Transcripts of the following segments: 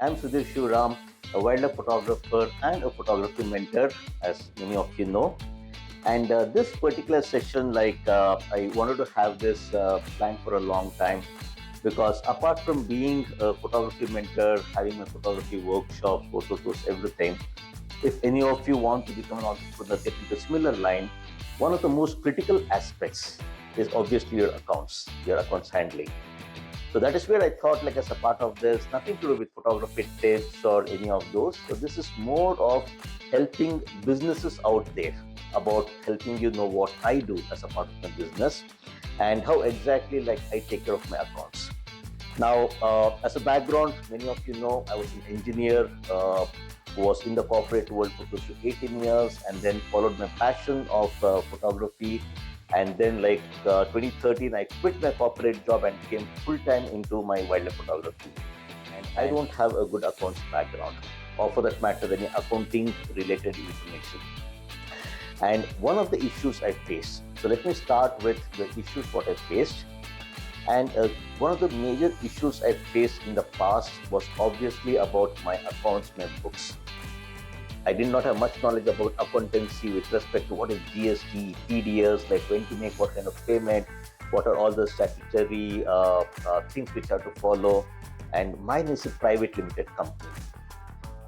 I'm Sudhir Shivaram, a wildlife photographer and a photography mentor, as many of you know. And this particular session, I wanted to have this planned for a long time because apart from being a photography mentor, having a photography workshops, photo tours, everything, if any of you want to become an entrepreneur, get into similar line, one of the most critical aspects is obviously your accounts handling. So that is where I thought, like, as a part of this, nothing to do with photography tips or any of those. So this is more of helping businesses out there, about helping you know what I do as a part of my business and how exactly like I take care of my accounts. Now, as a background, many of you know I was an engineer who was in the corporate world for close to 18 years, and then followed my passion of photography. And then, 2013, I quit my corporate job and came full time into my wildlife photography. And I don't have a good accounts background, or for that matter, any accounting related information. And one of the issues I faced. So let me start with the issues what I faced. And one of the major issues I faced in the past was obviously about my accounts, my books. I did not have much knowledge about accountancy with respect to what is GST, TDS, like when to make what kind of payment, what are all the statutory things which are to follow. And mine is a private limited company.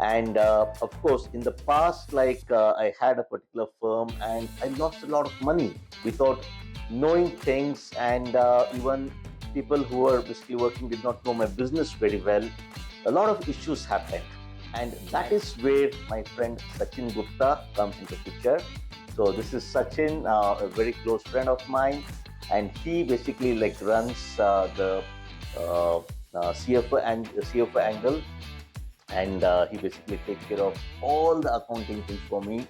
And of course, in the past, I had a particular firm and I lost a lot of money without knowing things. And even people who were basically working did not know my business very well. A lot of issues happened. And that is where my friend Sachin Gupta comes into picture. So this is Sachin, a very close friend of mine, and he basically like runs the CFO angle, and he basically takes care of all the accounting things for me.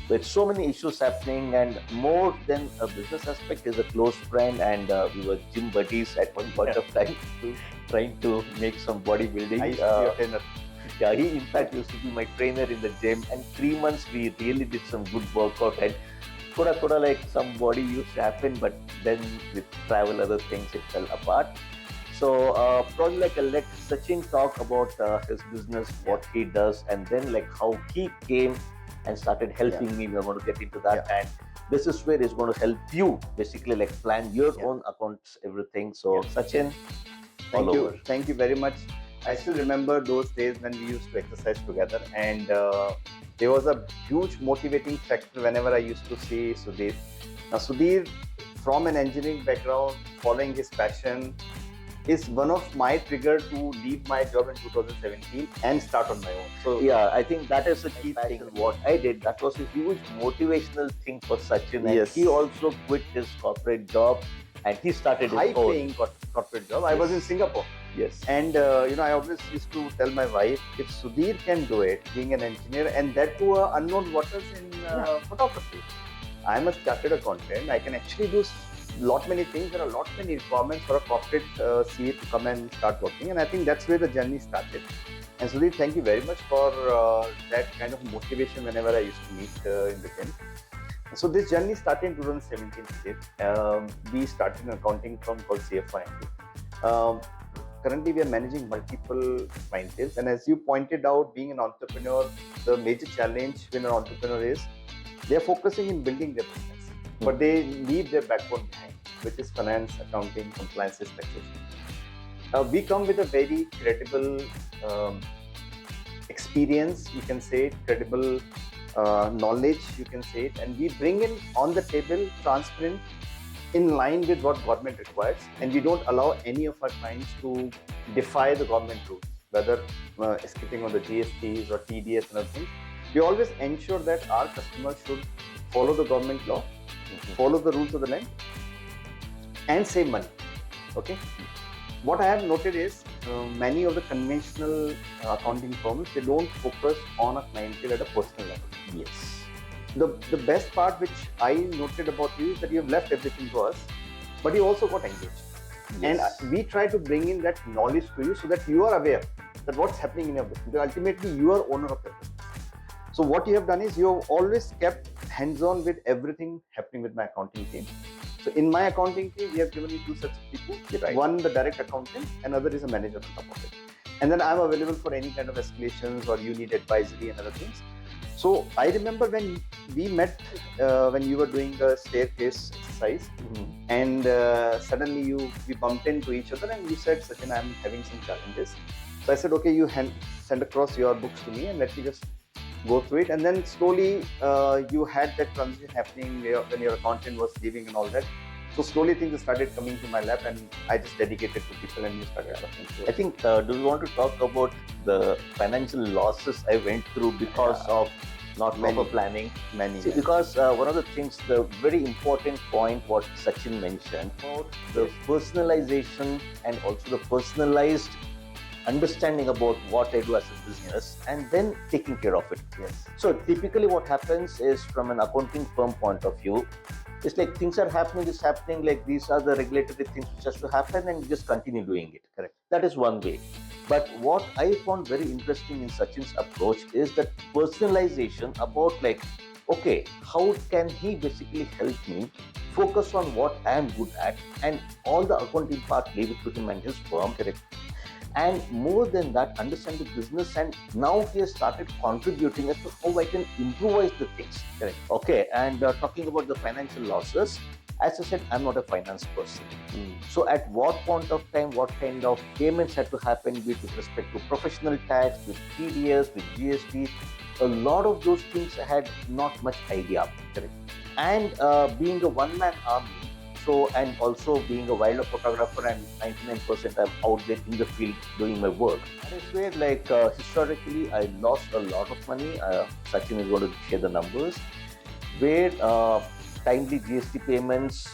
With so many issues happening, and more than a business aspect, is a close friend, and we were gym buddies at one point of time, trying to make some bodybuilding. I used to be a trainer. Yeah, he in fact used to be my trainer in the gym, and 3 months we really did some good workout, and coulda like some body used to happen, but then with travel, other things, it fell apart. So probably like I'll let Sachin talk about his business, what he does, and then like how he came and started helping me. We're going to get into that, and this is where he's going to help you basically like plan your own accounts, everything. So Sachin, Thank you very much. I still remember those days when we used to exercise together, and there was a huge motivating factor whenever I used to see Sudhir. Now, Sudhir, from an engineering background, following his passion, is one of my trigger to leave my job in 2017 and start on my own. So yeah, I think that is a key thing. What I did, that was a huge motivational thing for Sachin. And he also quit his corporate job and he started his high-paying corporate job. I was in Singapore. Yes. And I always used to tell my wife, if Sudhir can do it, being an engineer, and that to unknown waters in photography, I'm a chartered accountant. I can actually do lot many things. There are lot many requirements for a corporate CA to come and start working, and I think that's where the journey started. And Sudhir, thank you very much for that kind of motivation whenever I used to meet in the gym. So this journey started in 2017. We started an accounting firm called CFO. Currently, we are managing multiple clientele, and as you pointed out, being an entrepreneur, the major challenge when an entrepreneur is they are focusing in building their business, but they leave their backbone behind, which is finance, accounting, compliance, taxation. We come with a very credible experience, you can say it, credible knowledge, you can say it, and we bring in on the table transparent, in line with what government requires, and we don't allow any of our clients to defy the government rules, whether escaping on the GSTs or TDS and other things. We always ensure that our customers should follow the government law, follow the rules of the land, and save money. Okay. What I have noted is many of the conventional accounting firms, they don't focus on a clientele at a personal level. Yes. The best part which I noted about you is that you have left everything to us, but you also got engaged. Yes. And we try to bring in that knowledge to you so that you are aware that what's happening in your business. Because ultimately, you are owner of the business. So what you have done is you have always kept hands-on with everything happening with my accounting team. So in my accounting team, we have given you two sets of people. Right. One, the direct accountant, another is a manager on top of it. and then I'm available for any kind of escalations or you need advisory and other things. So I remember when we met, when you were doing the staircase exercise, and suddenly we bumped into each other, and you said, Sachin, I'm having some challenges. So I said, okay, you send across your books to me and let me just go through it. And then slowly you had that transition happening when your accountant was leaving and all that. So slowly things started coming to my lap, and I just dedicated to people, and you started talking to it. I think, do you want to talk about the financial losses I went through because of not proper planning? See, because one of the things, the very important point what Sachin mentioned about the personalization and also the personalized understanding about what I do as a business and then taking care of it. Yes. So typically what happens is, from an accounting firm point of view, it's like things are happening, it's happening, like these are the regulatory things which has to happen, and just continue doing it. Correct. That is one way. But what I found very interesting in Sachin's approach is that personalization about, like, okay, how can he basically help me focus on what I am good at, and all the accounting part leave it to him and his firm. Correct. And more than that, understand the business, and now he has started contributing as to how I can improvise the things. Correct. Okay, and talking about the financial losses, as I said, I'm not a finance person. So at what point of time, what kind of payments had to happen with respect to professional tax, with TDS, with GST, a lot of those things I had not much idea. Correct. And being a one-man army, so, and also being a wildlife photographer, and 99% I'm out there in the field doing my work. That is where, like, historically, I lost a lot of money. Sachin is going to share the numbers. Where timely GST payments,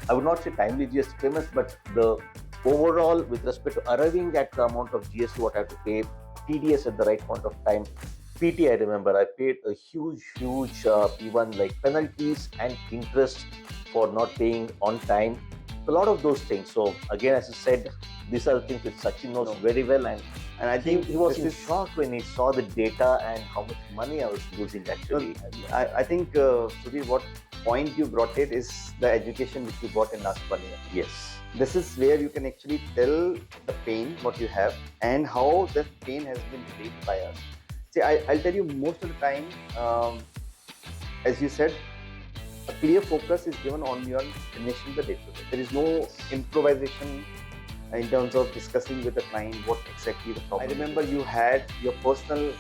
I would not say timely GST payments, but the overall, with respect to arriving at the amount of GST what I have to pay, TDS at the right point of time, PT, I remember I paid a huge, even like penalties and interest for not paying on time. A lot of those things. So again, as I said, these are the things which Sachin knows very well, and I think he was in shock when he saw the data and how much money I was losing actually. I think, Sudhir, what point you brought it is the education which you got in last 1 year. Yes. This is where you can actually tell the pain what you have and how that pain has been relieved by us. See, I'll tell you, most of the time, as you said, a clear focus is given on your finishing the day-to-day. There is no improvisation in terms of discussing with the client what exactly the problem is. I remember you had your personal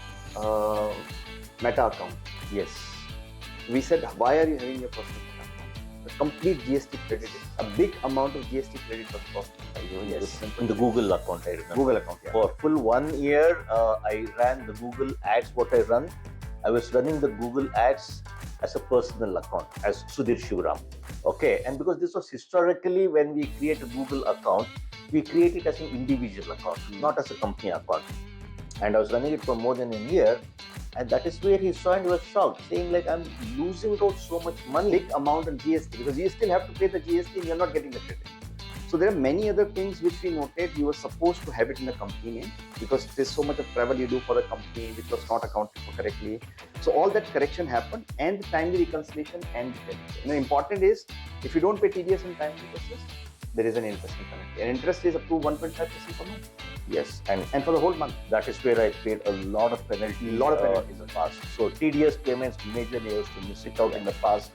Meta account. Yes. We said, why are you having your personal Meta account? The complete GST credit, a big amount of GST credit was cost. Yes. In the Google account, I remember. Google account, yeah. For full 1 year, I ran the Google ads. What I run, I was running the Google ads as a personal account, as Sudhir Shivaram. Okay, and because this was historically, when we create a Google account, we create it as an individual account, not as a company account. And I was running it for more than a year, and that is where he saw and he was shocked, saying, like, I'm losing out so much money. Big amount of GST, because you still have to pay the GST and you're not getting the credit. So there are many other things which we noted. You were supposed to have it in the company name, because there's so much of travel you do for the company which was not accounted for correctly. So all that correction happened, and the timely reconciliation and the important is, if you don't pay TDS on timely basis, there is an interest penalty. And interest is up to 1.5% per month. Yes, and for the whole month. That is where I paid a lot of penalties. In the past. So TDS payments, majorly I used to miss it out in the past.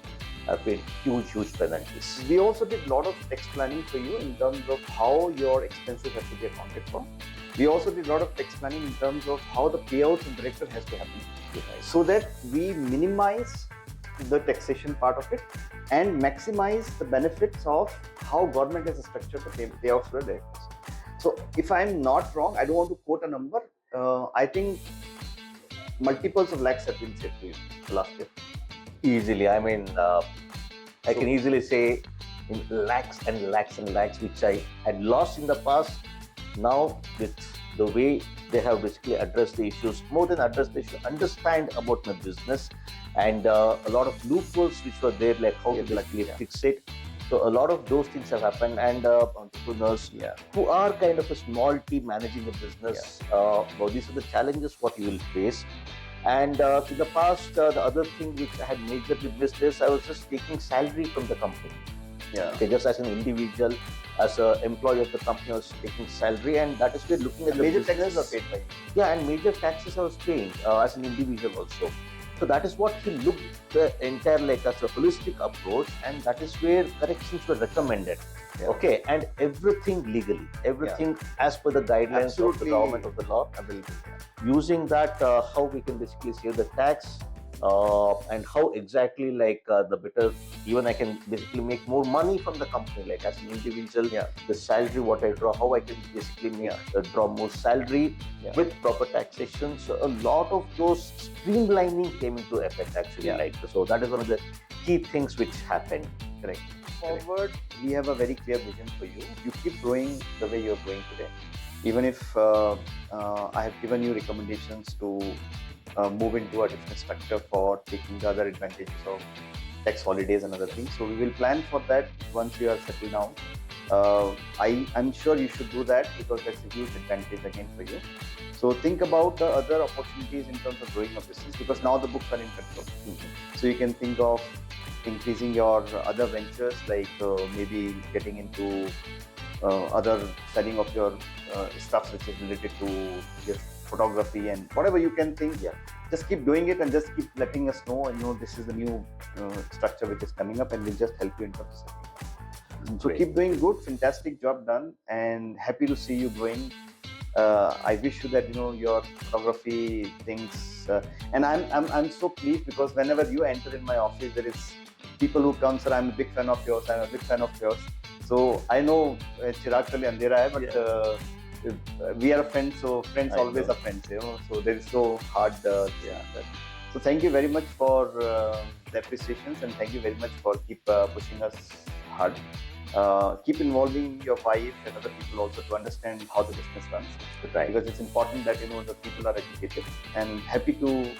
I paid huge penalties. We also did a lot of tax planning for you in terms of how your expenses have to be accounted for. We also did a lot of tax planning in terms of how the payouts of director has to happen, so that we minimize the taxation part of it and maximize the benefits of how government has structured the payouts for the directors. So if I'm not wrong, I don't want to quote a number. I think multiples of lakhs have been saved to you last year. Easily, I mean, I can easily say in lakhs and lakhs and lakhs, which I had lost in the past. Now, with the way they have basically addressed the issues, more than address the issue, understand about my business, and a lot of loopholes which were there, like how to basically fix it. So a lot of those things have happened, and entrepreneurs who are kind of a small team managing a business, well, these are the challenges what you will face. And in the past, the other thing which I had majorly missed is I was just taking salary from the company. Yeah. Okay, just as an individual, as an employee of the company, I was taking salary, and that is where looking at And the major business. taxes are paid by you. Yeah, and major taxes I was paying as an individual also. So that is what he looked the entire like as a holistic approach, and that is where corrections were recommended. Yeah. Okay, and everything legally, everything as per the guidelines of the Absolutely government of the law. available. Using that, how we can basically save the tax, and how exactly like the better, even I can basically make more money from the company, like as an individual. Yeah. The salary what I draw, how I can basically make draw more salary Yeah. with proper taxation. So a lot of those streamlining came into effect actually. Yeah. Like, so that is one of the key things which happened. Correct. Forward, we have a very clear vision for you. You keep growing the way you're growing today. Even if I have given you recommendations to move into a different structure for taking the other advantages of tax holidays and other things. So we will plan for that once you are settled down. I'm sure you should do that because that's a huge advantage again for you. So think about the other opportunities in terms of growing a business, because now the books are in control. So you can think of increasing your other ventures, like maybe getting into other selling of your stuff which is related to just photography and whatever you can think. Yeah. Just keep doing it and just keep letting us know. And this is the new structure which is coming up, and we'll just help you in terms of setting up. So keep doing good, fantastic job done, and happy to see you growing. I wish you that your photography things, and I'm so pleased because whenever you enter in my office, there is people who come, sir, I'm a big fan of yours. I'm a big fan of yours. So I know Chirag Kali Andhera hai, but we are friends. So friends always are friends. So there is so hard. So thank you very much for the appreciations, and thank you very much for keep pushing us hard. Keep involving your wife and other people also to understand how the business runs. Right. Because it's important that the people are educated, and happy to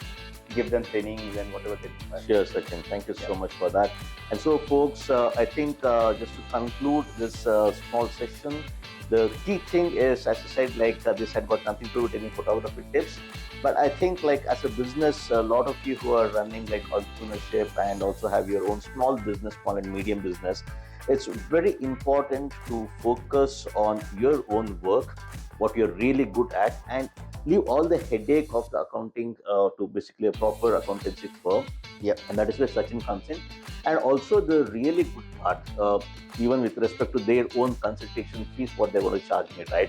give them trainings and whatever they require. Sure, Sachin. Thank you so much for that. And so, folks, I think just to conclude this small session, the key thing is, as I said, like this had got nothing to do with any photography tips. But I think, like as a business, a lot of you who are running like entrepreneurship and also have your own small business, small and medium business, it's very important to focus on your own work, what you're really good at, and leave all the headache of the accounting to basically a proper accountancy firm. Yeah. And that is where Sachin comes in. And also the really good part, even with respect to their own consultation fees, what they want to charge me, right?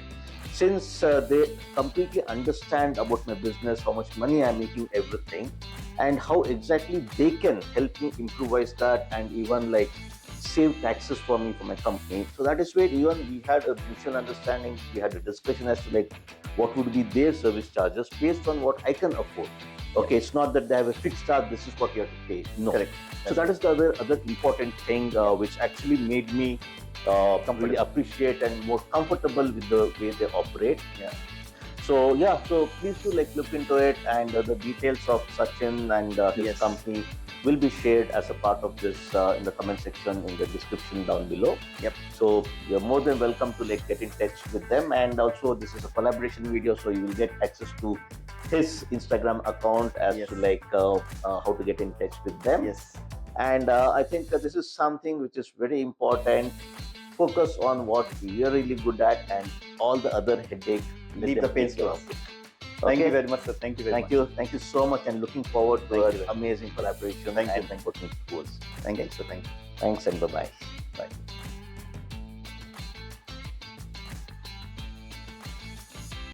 Since they completely understand about my business, how much money I'm making, everything, and how exactly they can help me improvise that and even like save taxes for me for my company. So that is where even we had a mutual understanding. We had a discussion as to like what would be their service charges based on what I can afford. Okay, it's not that they have a fixed charge, this is what you have to pay. No. Correct. So that is the other important thing which actually made me really appreciate and more comfortable with the way they operate. Yeah. So yeah, so please do like look into it, and the details of Sachin and his company will be shared as a part of this in the comment section, in the description down below. Yep. So you're more than welcome to like get in touch with them, and also this is a collaboration video, so you will get access to his Instagram account as to like how to get in touch with them. Yes. And I think this is something which is very important. Focus on what you're really good at, and all the other headache, leave the pains to us. Thank you very much, sir. Thank you very much. Thank you so much, and looking forward to an amazing collaboration. Thank you. And working towards. Thank you, sir. Thank you. Thanks, and bye-bye. Bye.